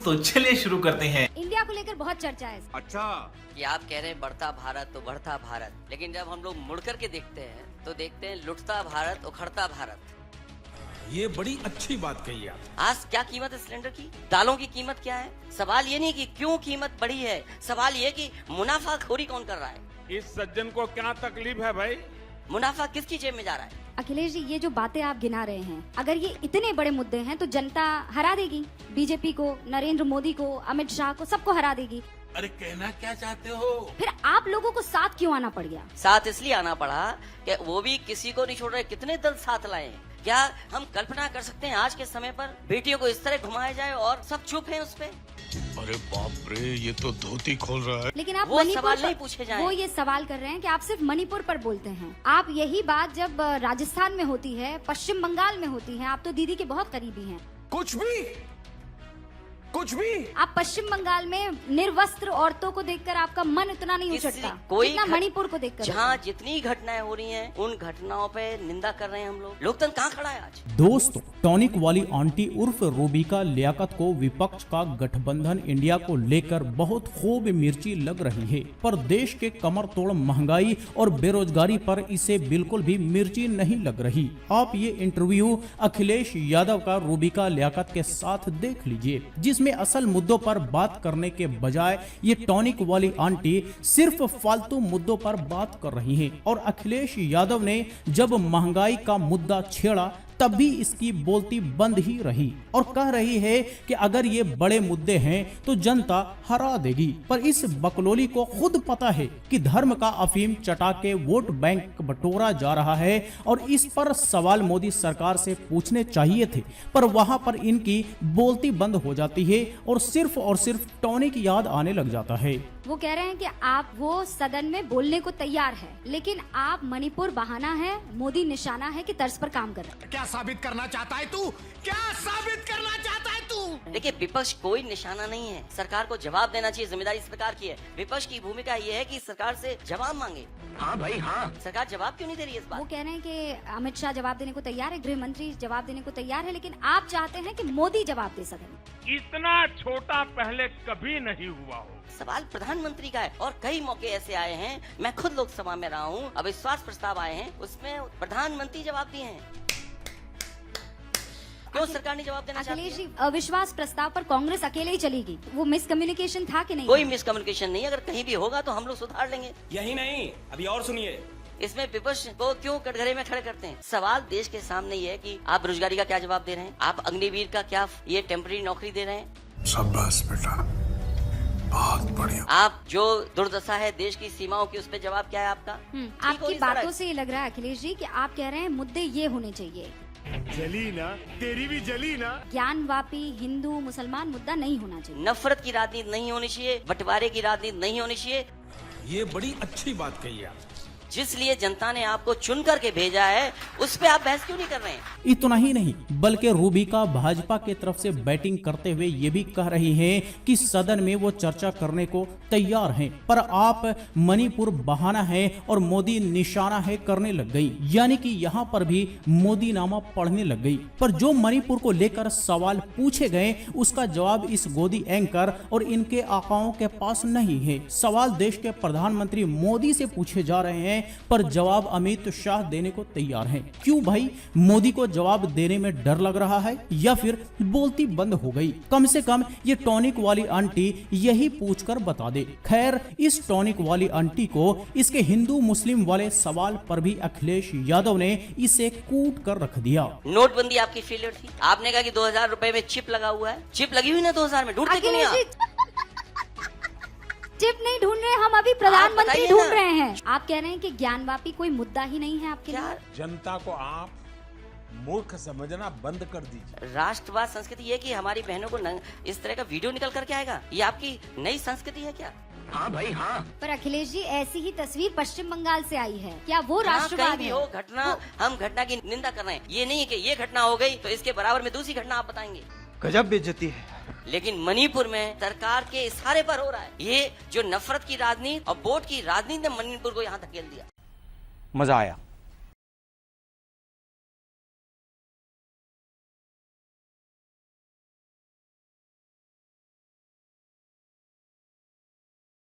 तो चलिए शुरू करते हैं। इंडिया को लेकर बहुत चर्चा है। अच्छा, कि आप कह रहे हैं बढ़ता भारत तो बढ़ता भारत, लेकिन जब हम लोग मुड़ करके देखते हैं तो देखते हैं लुटता भारत उखड़ता भारत। ये बड़ी अच्छी बात कही आप। आज क्या कीमत है सिलेंडर की, दालों की कीमत क्या है? सवाल ये नहीं कि क्यों कीमत बढ़ी है, सवाल ये कि मुनाफाखोरी कौन कर रहा है। इस सज्जन को क्या तकलीफ है भाई? मुनाफा किसकी जेब में जा रहा है? अखिलेश जी, ये जो बातें आप गिना रहे हैं, अगर ये इतने बड़े मुद्दे हैं तो जनता हरा देगी। बीजेपी को, नरेंद्र मोदी को, अमित शाह को, सबको हरा देगी। अरे कहना क्या चाहते हो? फिर आप लोगों को साथ क्यों आना पड़ गया? साथ इसलिए आना पड़ा कि वो भी किसी को नहीं छोड़ रहे। कितने दल साथ लाए हैं? क्या हम कल्पना कर सकते हैं आज के समय पर बेटियों को इस तरह घुमाया जाए और सब चुप हैं उस पे? अरे बाप रे, ये तो धोती खोल रहा है। लेकिन आप वो मणिपुर सवाल पर, नहीं पूछे जाएं। वो ये सवाल कर रहे हैं कि आप सिर्फ मणिपुर पर बोलते हैं। आप यही बात जब राजस्थान में होती है, पश्चिम बंगाल में होती है, आप तो दीदी के बहुत करीबी हैं। कुछ भी आप पश्चिम बंगाल में निर्वस्त्र औरतों को देखकर आपका मन इतना नहीं उछटता जितना मणिपुर को देखकर। जहाँ जितनी घटनाएं हो रही हैं, उन घटनाओं पे निंदा कर रहे हैं हम लोग। लोकतंत्र कहाँ खड़ा है आज? दोस्तों, टॉनिक वाली आंटी उर्फ रूबिका लियाकत को विपक्ष का गठबंधन इंडिया को लेकर बहुत खूब मिर्ची लग रही है, पर देश के कमर तोड़ महंगाई और बेरोजगारी पर इसे बिल्कुल भी मिर्ची नहीं लग रही। आप ये इंटरव्यू अखिलेश यादव का रूबिका लियाकत के साथ देख लीजिए, जिसमें असल मुद्दों पर बात करने के बजाय ये टॉनिक वाली आंटी सिर्फ फालतू मुद्दों पर बात कर रही हैं। और अखिलेश यादव ने जब महंगाई का मुद्दा छेड़ा तब भी इसकी बोलती बंद ही रही और कह रही है कि अगर ये बड़े मुद्दे हैं तो जनता हरा देगी। पर इस बकलोली को खुद पता है कि धर्म का अफीम चटा के वोट बैंक बटोरा जा रहा है और इस पर सवाल मोदी सरकार से पूछने चाहिए थे, पर वहां पर इनकी बोलती बंद हो जाती है और सिर्फ टॉनिक याद आने लग जाता है। वो कह रहे हैं कि आप वो सदन में बोलने को तैयार है, लेकिन आप मणिपुर बहाना है, मोदी निशाना है कि तर्ज पर काम कर रहे हैं। क्या साबित करना चाहता है तू? क्या साबित करना चाहता है तू? देखिए, विपक्ष कोई निशाना नहीं है। सरकार को जवाब देना चाहिए, जिम्मेदारी सरकार की है। विपक्ष की भूमिका ये है कि सरकार से जवाब मांगे। हाँ भाई हाँ। सरकार जवाब क्यों नहीं दे रही है इस बात? वो कह रहे हैं कि अमित शाह जवाब देने को तैयार है, गृह मंत्री जवाब देने को तैयार है, लेकिन आप चाहते हैं कि मोदी जवाब दे सकें। इतना छोटा पहले कभी नहीं हुआ हो। सवाल प्रधानमंत्री का है और कई मौके ऐसे आए हैं, मैं खुद लोकसभा में रहा हूँ, अविश्वास प्रस्ताव आए हैं, उसमें प्रधानमंत्री जवाब दिए हैं। क्यों सरकार ने जवाब देना चाहती है? अखिलेश जी, अविश्वास प्रस्ताव पर कांग्रेस अकेले ही चलेगी, वो मिसकम्युनिकेशन था कि नहीं? कोई मिसकम्युनिकेशन नहीं। अगर कहीं भी होगा तो हम लोग सुधार लेंगे। यही नहीं, अभी और सुनिए। इसमें विपक्ष को क्यों कटघरे में खड़े करते हैं? सवाल देश के सामने ये है कि आप बेरोजगारी का क्या जवाब दे रहे हैं? आप अग्निवीर का क्या ये टेम्पररी नौकरी दे रहे हैं? शाबाश बेटा, बहुत बढ़िया। आप जो दुर्दशा है देश की सीमाओं की, उस पर जवाब क्या है आपका? आपकी बातों से ये लग रहा है अखिलेश जी कि आप कह रहे हैं मुद्दे ये होने चाहिए। जली ना, तेरी भी जली ना। ज्ञानवापी हिंदू मुसलमान मुद्दा नहीं होना चाहिए। नफरत की राजनीति नहीं होनी चाहिए, बंटवारे की राजनीति नहीं होनी चाहिए। ये बड़ी अच्छी बात कही आप। जिस लिए जनता ने आपको चुन करके भेजा है, उस पे आप बहस क्यों नहीं कर रहे हैं? इतना ही नहीं, बल्कि रूबिका भाजपा के तरफ से बैटिंग करते हुए ये भी कह रही हैं कि सदन में वो चर्चा करने को तैयार हैं, पर आप मणिपुर बहाना है और मोदी निशाना है करने लग गई, यानी कि यहाँ पर भी मोदी नामा पढ़ने लग गई। पर जो मणिपुर को लेकर सवाल पूछे गए उसका जवाब इस गोदी एंकर और इनके आकाओं के पास नहीं है। सवाल देश के प्रधानमंत्री मोदी से पूछे जा रहे हैं, पर जवाब अमित शाह देने को तैयार हैं। क्यों भाई? मोदी को जवाब देने में डर लग रहा है या फिर बोलती बंद हो गई? कम से कम ये टॉनिक वाली आंटी यही पूछकर बता दे। खैर, इस टॉनिक वाली आंटी को इसके हिंदू मुस्लिम वाले सवाल पर भी अखिलेश यादव ने इसे कूट कर रख दिया। नोटबंदी आपकी फेलियर थी। आपने कहा कि 2000 रुपए में चिप लगा हुआ है। चिप लगी हुई ना 2000 में, ढूंढते क्यों नहीं आप? चिप नहीं ढूंढ रहे, हम अभी प्रधानमंत्री ढूंढ रहे हैं। आप कह रहे हैं कि ज्ञानवापी कोई मुद्दा ही नहीं है आपके लिए। जनता को आप मूर्ख समझना बंद कर दीजिए। राष्ट्रवाद संस्कृति ये कि हमारी बहनों को इस तरह का वीडियो निकल करके आएगा, ये आपकी नई संस्कृति है क्या? हाँ भाई हाँ। पर अखिलेश जी, ऐसी ही तस्वीर पश्चिम बंगाल से आई है, क्या वो राष्ट्रवाद भी हो घटना? हम घटना की निंदा कर रहे हैं। ये नहीं है कि ये घटना हो गई तो इसके बराबर में दूसरी घटना आप बताएंगे। गजब बेइज्जती है। लेकिन मणिपुर में सरकार के इशारे पर हो रहा है। ये जो नफरत की राजनीति और वोट की राजनीति ने मणिपुर को यहाँ धकेल दिया। मजा आया।